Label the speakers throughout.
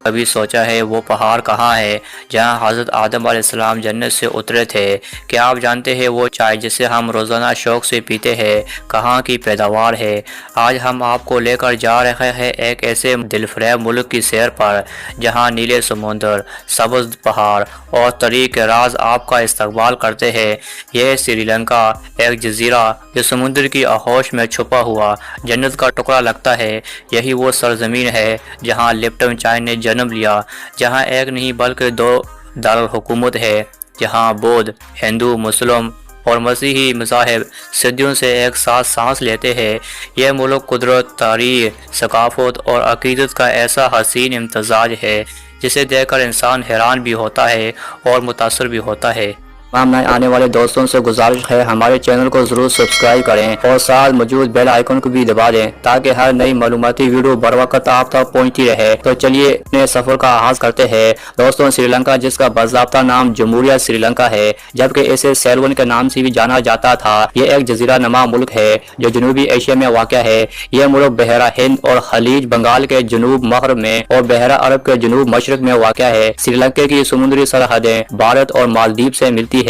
Speaker 1: کبھی سوچا ہے وہ پہاڑ کہاں ہے جہاں حضرت آدم علیہ السلام جنت سے اترے تھے؟ کیا آپ جانتے ہیں وہ چائے جسے ہم روزانہ شوق سے پیتے ہیں کہاں کی پیداوار ہے؟ آج ہم آپ کو لے کر جا رہے ہیں ایک ایسے دلفریب ملک کی سیر پر جہاں نیلے سمندر، سبز پہاڑ اور طریق کے راز آپ کا استقبال کرتے ہیں۔ یہ سری لنکا، ایک جزیرہ جو سمندر کی آغوش میں چھپا ہوا جنت کا ٹکڑا لگتا ہے۔ یہی وہ سرزمین ہے جہاں لپٹن چائے نے جنم لیا، جہاں ایک نہیں بلکہ دو دارالحکومت ہے، جہاں بودھ، ہندو، مسلم اور مسیحی مذاہب صدیوں سے ایک ساتھ سانس لیتے ہیں۔ یہ ملک قدرت، تاریخ، ثقافت اور عقیدت کا ایسا حسین امتزاج ہے جسے دیکھ کر انسان حیران بھی ہوتا ہے اور متاثر بھی ہوتا ہے۔ تمام نئے آنے والے دوستوں سے گزارش ہے ہمارے چینل کو ضرور سبسکرائب کریں اور ساتھ موجود بیل آئیکن کو بھی دبا دیں تاکہ ہر نئی معلوماتی ویڈیو بر وقت آپ تک پہنچتی رہے۔ تو چلیے اپنے سفر کا آغاز کرتے ہیں۔ دوستوں، سری لنکا جس کا باضابطہ نام جمہوریہ سری لنکا ہے جبکہ اسے سیلون کے نام سے بھی جانا جاتا تھا، یہ ایک جزیرہ نما ملک ہے جو جنوبی ایشیا میں واقع ہے۔ یہ ملک بحیرہ ہند اور خلیج بنگال کے جنوب مغرب میں اور بحیرہ عرب کے جنوب مشرق میں واقع ہے۔ سری لنکا کی سمندری سرحدیں بھارت اور مالدیپ سے ملتی ہے۔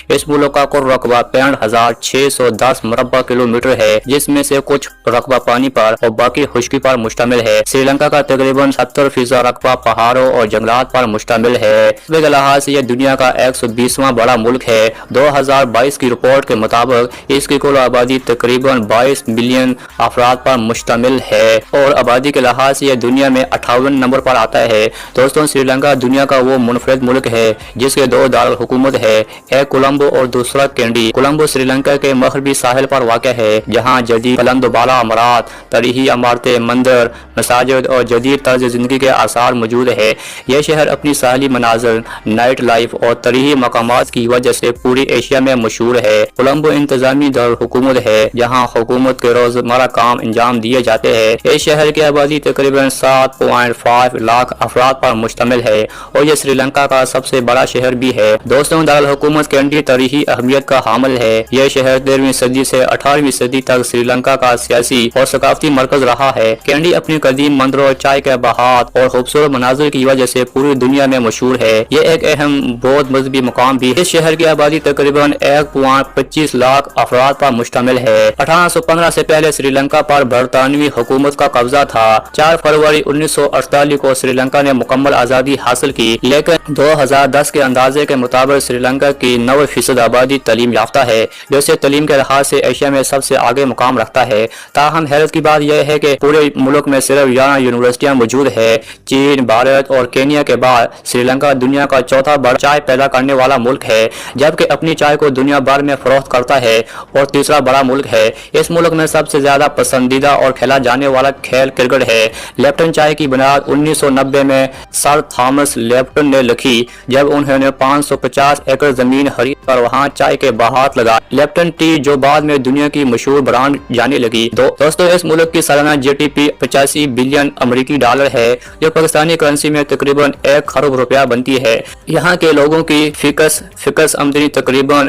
Speaker 1: اس ملک کا کل رقبہ 65,610 مربع کلومیٹر ہے، جس میں سے کچھ رقبہ پانی پر اور باقی خشکی پر مشتمل ہے۔ سری لنکا کا تقریباً 70% رقبہ پہاڑوں اور جنگلات پر مشتمل ہے۔ رقبے کے لحاظ سے یہ دنیا کا 120واں بڑا ملک ہے۔ 2022 کی رپورٹ کے مطابق اس کی کل آبادی تقریباً 22 ملین افراد پر مشتمل ہے اور آبادی کے لحاظ سے یہ دنیا میں 58 نمبر پر آتا ہے۔ دوستوں، سری لنکا دنیا کا وہ منفرد ملک ہے جس کے دو دارالحکومت ہے، ایک کولمبو اور دوسرا کینڈی۔ کولمبو سری لنکا کے مغربی ساحل پر واقع ہے جہاں جدید بلند و بالا عمارات، تاریخی عمارتیں، مندر، مساجد اور جدید طرز زندگی کے آثار موجود ہے۔ یہ شہر اپنی ساحلی مناظر، نائٹ لائف اور تاریخی مقامات کی وجہ سے پوری ایشیا میں مشہور ہے۔ کولمبو انتظامی دارالحکومت ہے جہاں حکومت کے روزمرہ کام انجام دیے جاتے ہیں۔ اس شہر کی آبادی تقریباً 7.5 لاکھ افراد پر مشتمل ہے اور یہ سری لنکا کا سب سے بڑا شہر بھی ہے۔ دوستوں، دارالحکومت کینڈی تاریخی اہمیت کا حامل ہے۔ یہ شہر 13ویں صدی سے 18ویں صدی تک سری لنکا کا سیاسی اور ثقافتی مرکز رہا ہے۔ کینڈی اپنی قدیم مندروں، چائے کے باغات اور خوبصورت مناظر کی وجہ سے پوری دنیا میں مشہور ہے۔ یہ ایک اہم بودھ مذہبی مقام بھی ہے۔ اس شہر کی آبادی تقریباً 1.25 لاکھ افراد پر مشتمل ہے۔ 1815 سے پہلے سری لنکا پر برطانوی حکومت کا قبضہ تھا۔ 4 فروری 1948 کو سری لنکا نے مکمل آزادی حاصل کی، لیکن 2010 کے اندازے کے مطابق سری لنکا کی 90% آبادی تعلیم یافتہ ہے، جو اسے تعلیم کے لحاظ سے ایشیا میں سب سے آگے مقام رکھتا ہے۔ تاہم حیرت کی بات یہ ہے کہ پورے ملک میں صرف 11 یونیورسٹیاں موجود ہیں۔ چین، بھارت اور کینیا کے بعد سری لنکا دنیا کا چوتھا بڑا چائے پیدا کرنے والا ملک ہے، جبکہ اپنی چائے کو دنیا بھر میں فروخت کرتا ہے اور تیسرا بڑا ملک ہے۔ اس ملک میں سب سے زیادہ پسندیدہ اور کھیلا جانے والا کھیل کرکٹ ہے۔ لیپٹن چائے کی بنیاد 1990 میں سر تھامس لیپٹن نے لکھی جب انہوں نے 550 ایکڑ زمین خرید کر وہاں چائے کے باغات لگائے۔ لیپٹن ٹی جو بعد میں دنیا کی مشہور برانڈ جانے لگی۔ دوستوں، اس ملک کی سالانہ جی ڈی پی 85 بلین امریکی ڈالر ہے، جو پاکستانی کرنسی میں تقریباً 1 خرب روپیہ بنتی ہے۔ یہاں کے لوگوں کی فکس آمدنی تقریباً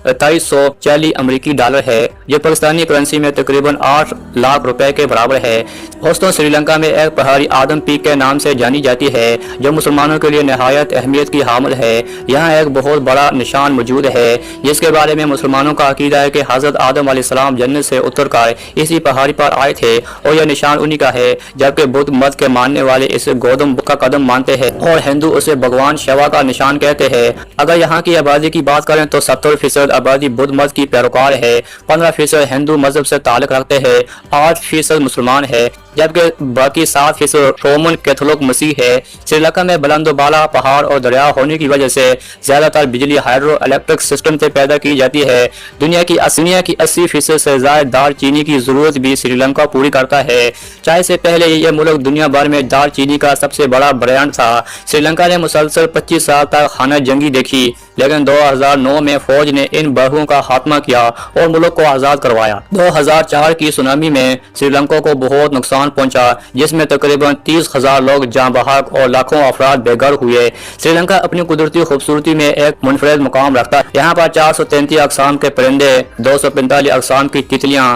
Speaker 1: 2740 امریکی ڈالر ہے، جو پاکستانی کرنسی میں تقریباً 8 لاکھ روپے کے برابر ہے۔ دوستوں، سری لنکا میں ایک پہاڑی آدم پیک کے نام سے جانی جاتی ہے جو مسلمانوں کے لیے نہایت اہمیت کی حامل ہے۔ یہاں ایک بہت بڑا نشان موجود ہے جس کے بارے میں مسلمانوں کا عقیدہ ہے کہ حضرت آدم علیہ السلام جنت سے اتر کر اسی پہاڑی پر آئے تھے اور یہ نشان انہی کا ہے، جبکہ بدھ مت کے ماننے والے اسے گودم کا قدم مانتے ہیں اور ہندو اسے بھگوان شیوا کا نشان کہتے ہیں۔ اگر یہاں کی آبادی کی بات کریں تو 70% آبادی بدھ مت کی پیروکار ہے، 15% ہندو مذہب سے تعلق رکھتے ہیں، 8% مسلمان ہے، جبکہ باقی 7% رومن کیتھولک مسیح ہے۔ سری لنکا میں بلند و بالا پہاڑ اور دریا ہونے کی وجہ سے زیادہ تر بجلی ہائیڈرو الیکٹرک سسٹم سے پیدا کی جاتی ہے۔ دنیا کی 80% سے زائد دار چینی کی ضرورت بھی سری لنکا پوری کرتا ہے۔ چائے سے پہلے یہ ملک دنیا بھر میں دار چینی کا سب سے بڑا برانڈ تھا۔ سری لنکا نے مسلسل 25 سال تک خانہ جنگی دیکھی، لیکن 2009 میں فوج نے ان بحروں کا خاتمہ کیا اور ملک کو آزاد کروایا۔ 2004 کی سونامی میں سری لنکا کو بہت نقصان پہنچا، جس میں تقریباً 30,000 لوگ جاں بحق اور لاکھوں افراد بے گھر ہوئے۔ سری لنکا اپنی قدرتی خوبصورتی میں ایک منفرد مقام رکھتا ہے۔ یہاں پر 433 اقسام کے پرندے، 245 اقسام کی تتلیاں،